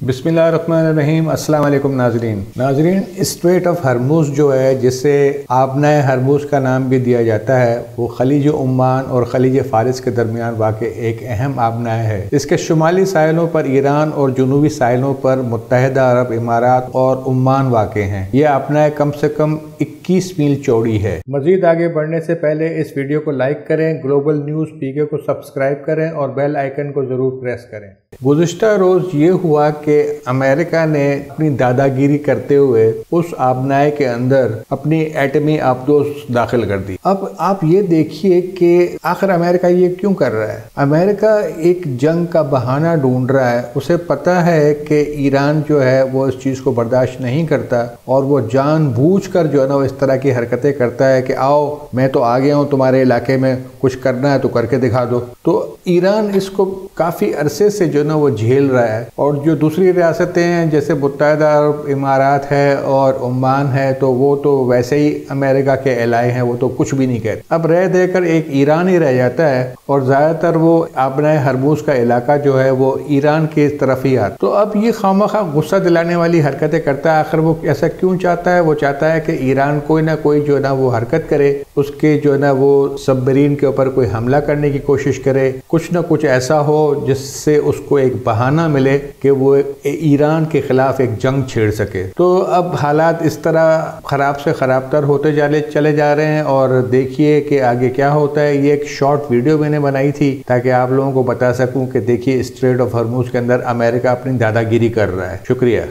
बिस्मिल्लाहिर्रहमानिर्रहीम। अस्सलाम वालेकुम नाजरीन, स्ट्रेट ऑफ हरमुज़ जो है, जिसे आबनाए हरमुज़ का नाम भी दिया जाता है, वो खलीज उम्मान और खलीज फारिस के दरमियान वाक़ एक अहम आबनाए है। इसके शुमाली साहिलों पर ईरान और जुनूबी साहिलों पर मुत्तहिदा अरब इमारात और उम्मान वाक़ हैं। यह आबनाए कम से कम 21 मील चौड़ी है। मज़ीद आगे बढ़ने से पहले इस वीडियो को लाइक करें, ग्लोबल न्यूज़ PK को सब्सक्राइब करें और बेल आइकन को ज़रूर प्रेस करें। गुज़िश्ता रोज़ ये हुआ कि अमेरिका ने अपनी दादागिरी करते हुए उस आबनाए के अंदर अपनी एटमी आबदोज दाखिल कर दी। अब आप ये देखिए कि आखिर अमेरिका ये क्यों कर रहा है। अमेरिका एक जंग का बहाना ढूंढ रहा है। उसे पता है कि ईरान जो है वो इस चीज़ को बर्दाश्त नहीं करता और वो जानबूझकर जो है ना वो इस तरह की हरकतें करता है कि आओ मैं तो आ गया हूँ तुम्हारे इलाके में, कुछ करना है तो करके दिखा दो। तो ईरान इसको काफ़ी अरसे से जो ना वो झेल रहा है और जो दूसरी रियासतें हैं जैसे मुत्तहिदा अरब इमारात है और ओमान है, तो वो तो वैसे ही अमेरिका के एलाए हैं, वो तो कुछ भी नहीं कहते। अब रह देकर एक ईरान ही रह जाता है और ज़्यादातर वो आबनाए हरमुज़ का इलाका जो है वो ईरान की तरफ ही आता। तो अब ये खामखा गुस्सा दिलाने वाली हरकतें करता है। आखिर वो ऐसा क्यों चाहता है? वो चाहता है कि ईरान कोई ना कोई जो है ना वो हरकत करे, उसके जो है ना वो सबमरीन के ऊपर कोई हमला करने की कोशिश करे, कुछ ना कुछ ऐसा हो जिससे उसको एक बहाना मिले कि वो ईरान के खिलाफ एक जंग छेड़ सके। तो अब हालात इस तरह खराब से खराब तर होते चले जा रहे हैं और देखिए कि आगे क्या होता है। ये एक शॉर्ट वीडियो मैंने बनाई थी ताकि आप लोगों को बता सकूं कि देखिए स्ट्रेट ऑफ हरमुज़ के अंदर अमेरिका अपनी दादागिरी कर रहा है। शुक्रिया।